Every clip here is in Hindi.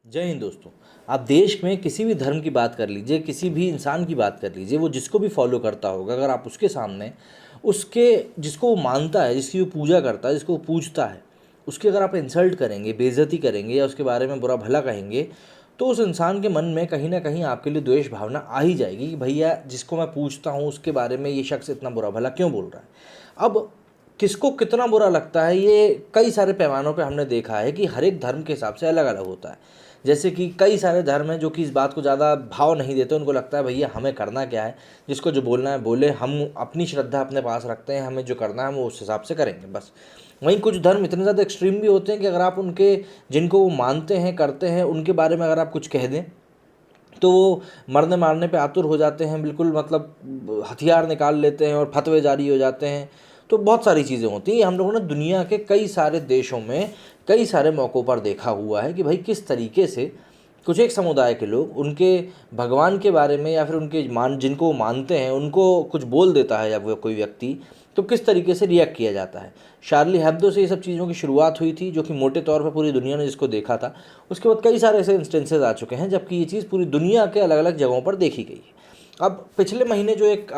जय हिंद दोस्तों। आप देश में किसी भी धर्म की बात कर लीजिए, किसी भी इंसान की बात कर लीजिए, वो जिसको भी फॉलो करता होगा, अगर आप उसके सामने उसके जिसको वो मानता है, जिसकी वो पूजा करता है, जिसको वो पूजता है, उसकी अगर आप इंसल्ट करेंगे, बेइज्जती करेंगे या उसके बारे में बुरा भला कहेंगे, तो उस इंसान के मन में कहीं ना कहीं आपके लिए द्वेष भावना आ ही जाएगी कि भैया जिसको मैं पूछता हूँ उसके बारे में ये शख्स इतना बुरा भला क्यों बोल रहा है। अब किसको कितना बुरा लगता है, ये कई सारे पैमानों पे हमने देखा है कि हर एक धर्म के हिसाब से अलग अलग होता है। जैसे कि कई सारे धर्म हैं जो कि इस बात को ज़्यादा भाव नहीं देते, उनको लगता है भैया हमें करना क्या है, जिसको जो बोलना है बोले, हम अपनी श्रद्धा अपने पास रखते हैं, हमें जो करना है हम उस हिसाब से करेंगे बस। वहीं कुछ धर्म इतने ज़्यादा एक्सट्रीम भी होते हैं कि अगर आप उनके जिनको वो मानते हैं करते हैं उनके बारे में अगर आप कुछ कह दें तो वो मरने मारने पे आतुर हो जाते हैं, बिल्कुल मतलब हथियार निकाल लेते हैं और फतवे जारी हो जाते हैं। तो बहुत सारी चीज़ें होती हैं। ये हम लोगों ने दुनिया के कई सारे देशों में कई सारे मौक़ों पर देखा हुआ है कि भाई किस तरीके से कुछ एक समुदाय के लोग उनके भगवान के बारे में या फिर उनके जिनको वो मानते हैं उनको कुछ बोल देता है या वो कोई व्यक्ति, तो किस तरीके से रिएक्ट किया जाता है। शार्ली हेब्दो से ये सब चीज़ों की शुरुआत हुई थी, जो कि मोटे तौर पर पूरी दुनिया ने जिसको देखा था। उसके बाद कई सारे ऐसे इंस्टेंसेस आ चुके हैं जबकि ये चीज़ पूरी दुनिया के अलग अलग जगहों पर देखी गई है। अब पिछले महीने जो एक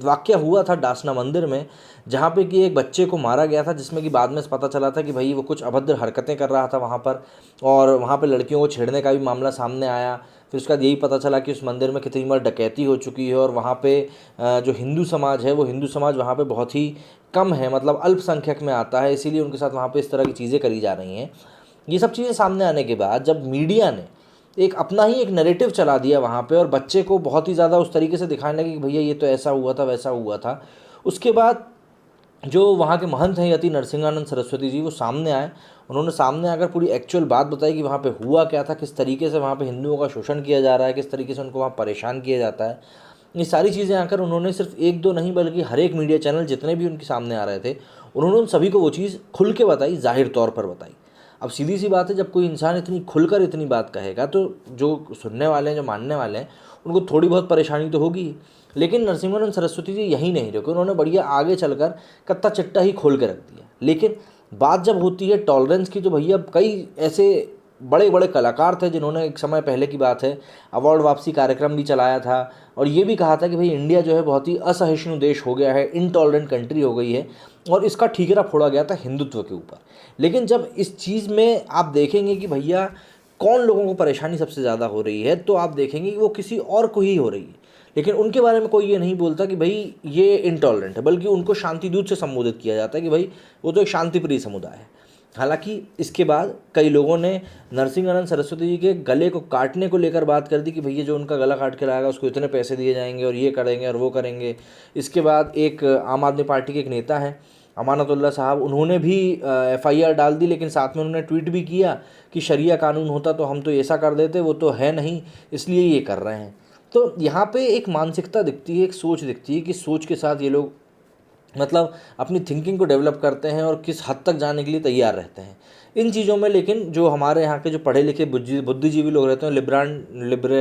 वाक़या हुआ था डासना मंदिर में, जहाँ पे कि एक बच्चे को मारा गया था, जिसमें कि बाद में पता चला था कि भाई वो कुछ अभद्र हरकतें कर रहा था वहाँ पर, और वहाँ पे लड़कियों को छेड़ने का भी मामला सामने आया। फिर उसके बाद यही पता चला कि उस मंदिर में कितनी बार डकैती हो चुकी है, और वहाँ पे जो हिंदू समाज है वो हिंदू समाज वहाँ पे बहुत ही कम है, मतलब अल्पसंख्यक में आता है, इसीलिए उनके साथ वहाँ पे इस तरह की चीज़ें करी जा रही हैं। ये सब चीज़ें सामने आने के बाद जब मीडिया ने एक अपना ही एक नैरेटिव चला दिया वहाँ पे और बच्चे को बहुत ही ज़्यादा उस तरीके से दिखाने लगे कि भैया ये तो ऐसा हुआ था वैसा हुआ था, उसके बाद जो वहाँ के महंत हैं यति नरसिंहानंद सरस्वती जी, वो सामने आए। उन्होंने सामने आकर पूरी एक्चुअल बात बताई कि वहाँ पे हुआ क्या था, किस तरीके से वहाँ पे हिंदुओं का शोषण किया जा रहा है, किस तरीके से उनको वहाँ परेशान किया जाता है। ये सारी चीज़ें आकर उन्होंने सिर्फ एक दो नहीं बल्कि हर एक मीडिया चैनल जितने भी उनके सामने आ रहे थे, उन्होंने उन सभी को वो चीज़ खुल के बताई, जाहिर तौर पर बताई। अब सीधी सी बात है, जब कोई इंसान इतनी खुलकर इतनी बात कहेगा तो जो सुनने वाले हैं, जो मानने वाले हैं, उनको थोड़ी बहुत परेशानी तो होगी। लेकिन नरसिंहानंद सरस्वती जी यही नहीं रुके, उन्होंने बढ़िया आगे चलकर कत्ता चिट्टा ही खोल के रख दिया। लेकिन बात जब होती है टॉलरेंस की, तो भैया कई ऐसे बड़े बड़े कलाकार थे जिन्होंने एक समय पहले की बात है अवार्ड वापसी कार्यक्रम भी चलाया था, और ये भी कहा था कि भाई इंडिया जो है बहुत ही असहिष्णु देश हो गया है, इनटॉलरेंट कंट्री हो गई है, और इसका ठीकरा फोड़ा गया था हिंदुत्व के ऊपर। लेकिन जब इस चीज़ में आप देखेंगे कि भैया कौन लोगों को परेशानी सबसे ज़्यादा हो रही है, तो आप देखेंगे कि वो किसी और को ही हो रही है। लेकिन उनके बारे में कोई ये नहीं बोलता कि भाई ये इनटॉलरेंट है, बल्कि उनको शांतिदूत से संबोधित किया जाता है कि भाई वो तो एक शांतिप्रिय समुदाय है। हालांकि इसके बाद कई लोगों ने नरसिंहानंद सरस्वती जी के गले को काटने को लेकर बात कर दी कि भैया जो उनका गला काट के लाएगा उसको इतने पैसे दिए जाएंगे और ये करेंगे और वो करेंगे। इसके बाद एक आम आदमी पार्टी के एक नेता हैं अमानतुल्लाह साहब, उन्होंने भी FIR डाल दी, लेकिन साथ में उन्होंने ट्वीट भी किया कि शरिया कानून होता तो हम तो ऐसा कर देते, वो तो है नहीं इसलिए ये कर रहे हैं। तो यहाँ पे एक मानसिकता दिखती है, एक सोच दिखती है कि सोच के साथ ये लोग मतलब अपनी थिंकिंग को डेवलप करते हैं और किस हद तक जाने के लिए तैयार रहते हैं इन चीज़ों में। लेकिन जो हमारे यहाँ के जो पढ़े लिखे बुद्धिजीवी लोग रहते हैं,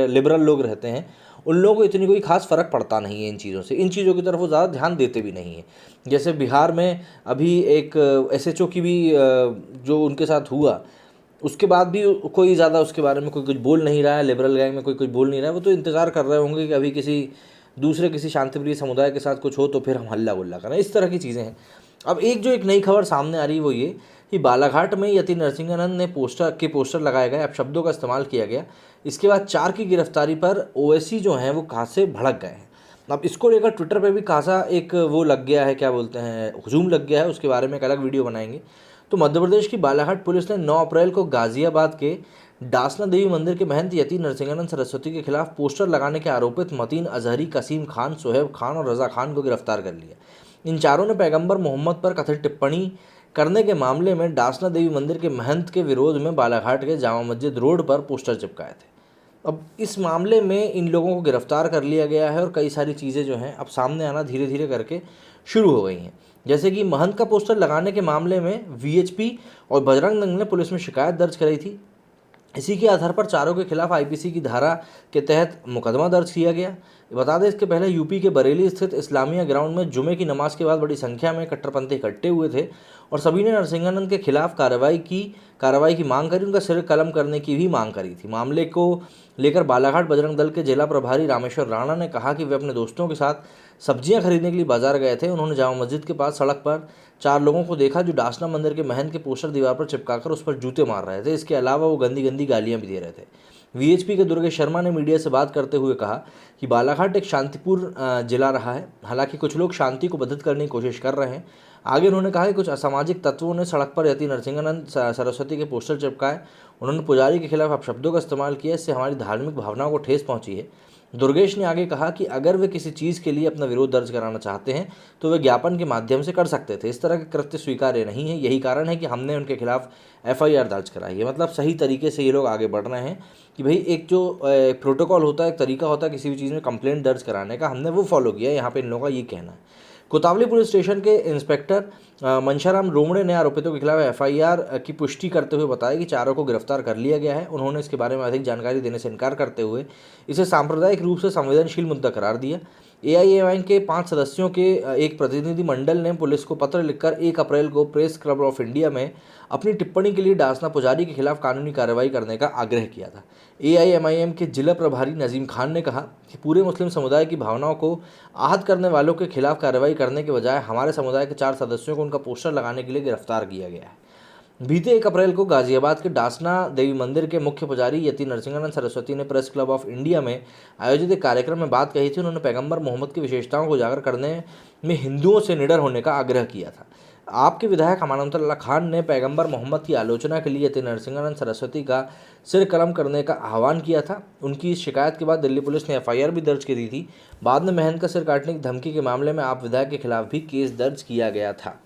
लिबरल लोग रहते हैं, उन लोगों को इतनी कोई खास फ़र्क पड़ता नहीं है इन चीज़ों से, इन चीज़ों की तरफ वो ज़्यादा ध्यान देते भी नहीं है। जैसे बिहार में अभी एक SHO की भी जो उनके साथ हुआ, उसके बाद भी कोई ज़्यादा उसके बारे में कोई कुछ बोल नहीं रहा है, लिबरल गैंग में कोई कुछ बोल नहीं रहा है। वो तो इंतज़ार कर रहे होंगे कि अभी किसी शांतिप्रिय समुदाय के साथ कुछ हो तो फिर हम हल्ला गुल्ला करें, इस तरह की चीज़ें हैं। अब एक नई खबर सामने आ रही है वो ये कि बालाघाट में यति नरसिंहानंद ने पोस्टर लगाए गए, अब शब्दों का इस्तेमाल किया गया। इसके बाद 4 की गिरफ्तारी पर OSC जो हैं वो खासे भड़क गए हैं। अब इसको लेकर ट्विटर पे भी खासा एक वो लग गया है, क्या बोलते हैं, हुजूम लग गया है। उसके बारे में एक अलग वीडियो बनाएंगे। तो मध्य प्रदेश की बालाघाट पुलिस ने 9 अप्रैल को गाजियाबाद के डासना देवी मंदिर के महंत यति नरसिंहानंद सरस्वती के खिलाफ पोस्टर लगाने के आरोपित मतीन अजहरी, कसीम खान, सोहेब खान और रजा खान को गिरफ्तार कर लिया। इन चारों ने पैगंबर मोहम्मद पर कथित टिप्पणी करने के मामले में डासना देवी मंदिर के महंत के विरोध में बालाघाट के जामा मस्जिद रोड पर पोस्टर चिपकाए थे। अब इस मामले में इन लोगों को गिरफ्तार कर लिया गया है और कई सारी चीज़ें जो हैं अब सामने आना धीरे धीरे करके शुरू हो गई हैं। जैसे कि महंत का पोस्टर लगाने के मामले में VHP और बजरंग दल ने पुलिस में शिकायत दर्ज कराई थी। इसी के आधार पर चारों के खिलाफ IPC की धारा के तहत मुकदमा दर्ज किया गया। बता दें, इसके पहले यूपी के बरेली स्थित इस्लामिया ग्राउंड में जुमे की नमाज के बाद बड़ी संख्या में कट्टरपंथी इकट्ठे हुए थे और सभी ने नरसिंहानंद के खिलाफ कार्रवाई की मांग करी, उनका सिर कलम करने की भी मांग करी थी। मामले को लेकर बालाघाट बजरंग दल के जिला प्रभारी रामेश्वर राणा ने कहा कि वे अपने दोस्तों के साथ सब्जियां खरीदने के लिए बाजार गए थे। उन्होंने जामा मस्जिद के पास सड़क पर 4 लोगों को देखा जो डासना मंदिर के महंत के पोस्टर दीवार पर चिपकाकर उस पर जूते मार रहे थे। इसके अलावा वो गंदी गंदी गालियां भी दे रहे थे। वीएचपी के दुर्गेश शर्मा ने मीडिया से बात करते हुए कहा कि बालाघाट एक शांतिपूर्ण जिला रहा है, हालांकि कुछ लोग शांति को बाधित करने की कोशिश कर रहे हैं। आगे उन्होंने कहा कि कुछ असामाजिक तत्वों ने सड़क पर यति नरसिंहानंद सरस्वती के पोस्टर चिपकाए। उन्होंने पुजारी के खिलाफ अपशब्दों का इस्तेमाल किया, इससे हमारी धार्मिक भावनाओं को ठेस पहुंची है। दुर्गेश ने आगे कहा कि अगर वे किसी चीज़ के लिए अपना विरोध दर्ज कराना चाहते हैं तो वे ज्ञापन के माध्यम से कर सकते थे। इस तरह के कृत्य स्वीकार्य नहीं है, यही कारण है कि हमने उनके खिलाफ एफआईआर दर्ज कराई है। मतलब सही तरीके से ये लोग आगे बढ़ रहे हैं कि भाई एक जो प्रोटोकॉल होता है, एक तरीका होता है किसी भी चीज़ में कंप्लेंट दर्ज कराने का, हमने वो फॉलो किया। यहाँ पे इन लोगों का ये कहना है। कोतवाली पुलिस स्टेशन के इंस्पेक्टर मनशाराम रोमड़े ने आरोपितों के खिलाफ एफआईआर की पुष्टि करते हुए बताया कि चारों को गिरफ्तार कर लिया गया है। उन्होंने इसके बारे में अधिक जानकारी देने से इनकार करते हुए इसे सांप्रदायिक रूप से संवेदनशील मुद्दा करार दिया। एआईएमआईएम के 5 सदस्यों के एक प्रतिनिधि मंडल ने पुलिस को पत्र लिखकर 1 अप्रैल को प्रेस क्लब ऑफ इंडिया में अपनी टिप्पणी के लिए डासना पुजारी के खिलाफ कानूनी कार्रवाई करने का आग्रह किया था। एआईएमआईएम के जिला प्रभारी नजीम खान ने कहा कि पूरे मुस्लिम समुदाय की भावनाओं को आहत करने वालों के खिलाफ कार्रवाई करने के बजाय हमारे समुदाय के 4 सदस्यों को उनका पोस्टर लगाने के लिए गिरफ्तार किया गया है। बीते 1 अप्रैल को गाजियाबाद के डासना देवी मंदिर के मुख्य पुजारी यति नरसिंहानंद सरस्वती ने प्रेस क्लब ऑफ इंडिया में आयोजित एक कार्यक्रम में बात कही थी। उन्होंने पैगंबर मोहम्मद की विशेषताओं को उजागर करने में हिंदुओं से निडर होने का आग्रह किया था। आपके विधायक अमानतुल्लाह खान ने पैगंबर मोहम्मद की आलोचना के लिए यति नरसिंहानंद सरस्वती का सिर कलम करने का आह्वान किया था। उनकी इस शिकायत के बाद दिल्ली पुलिस ने एफआईआर भी दर्ज की थी। बाद में महंत का सिर काटने की धमकी के मामले में आप विधायक के खिलाफ भी केस दर्ज किया गया था।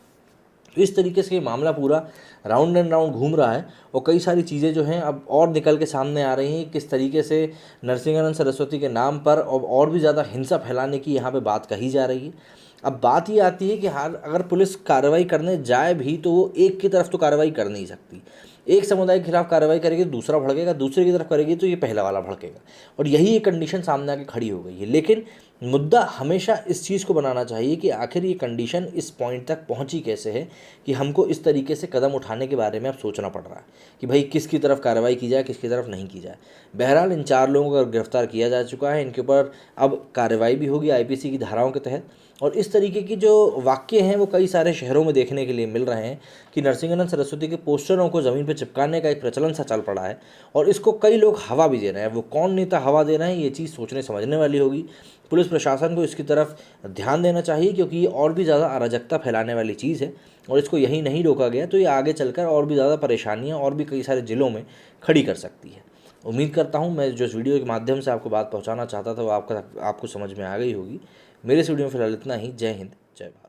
तो इस तरीके से ये मामला पूरा राउंड एंड राउंड घूम रहा है और कई सारी चीज़ें जो हैं अब और निकल के सामने आ रही हैं। किस तरीके से नरसिंहानंद सरस्वती के नाम पर और भी ज़्यादा हिंसा फैलाने की यहाँ पे बात कही जा रही है। अब बात ये आती है कि अगर पुलिस कार्रवाई करने जाए भी तो वो एक की तरफ तो कार्रवाई कर नहीं सकती। एक समुदाय के खिलाफ कार्रवाई करेगी तो दूसरा भड़केगा, दूसरे की तरफ करेगी तो ये पहला वाला भड़केगा, और यही एक कंडीशन सामने आके खड़ी हो गई है। लेकिन मुद्दा हमेशा इस चीज़ को बनाना चाहिए कि आखिर ये कंडीशन इस पॉइंट तक पहुंची कैसे है कि हमको इस तरीके से कदम उठाने के बारे में अब सोचना पड़ रहा है कि भाई किसकी तरफ कार्रवाई की जाए, किसकी तरफ नहीं की जाए। बहरहाल इन 4 लोगों को गिरफ्तार किया जा चुका है। इनके ऊपर अब कार्रवाई भी होगी आईपीसी की धाराओं के तहत। और इस तरीके की जो वाक्य हैं वो कई सारे शहरों में देखने के लिए मिल रहे हैं कि नरसिंहानंद सरस्वती के पोस्टरों को ज़मीन पर चिपकाने का एक प्रचलन सा चल पड़ा है और इसको कई लोग हवा भी दे रहे हैं। वो कौन नेता हवा दे रहे हैं, ये चीज़ सोचने समझने वाली होगी। पुलिस प्रशासन को इसकी तरफ ध्यान देना चाहिए क्योंकि ये और भी ज़्यादा अराजकता फैलाने वाली चीज़ है और इसको यहीं नहीं रोका गया तो ये आगे चलकर और भी ज़्यादा परेशानियाँ और भी कई सारे ज़िलों में खड़ी कर सकती है। उम्मीद करता हूँ मैं जो इस वीडियो के माध्यम से आपको बात पहुँचाना चाहता था वो आपको समझ में आ गई होगी। मेरे इस वीडियो में फिलहाल इतना ही। जय हिंद, जय भारत।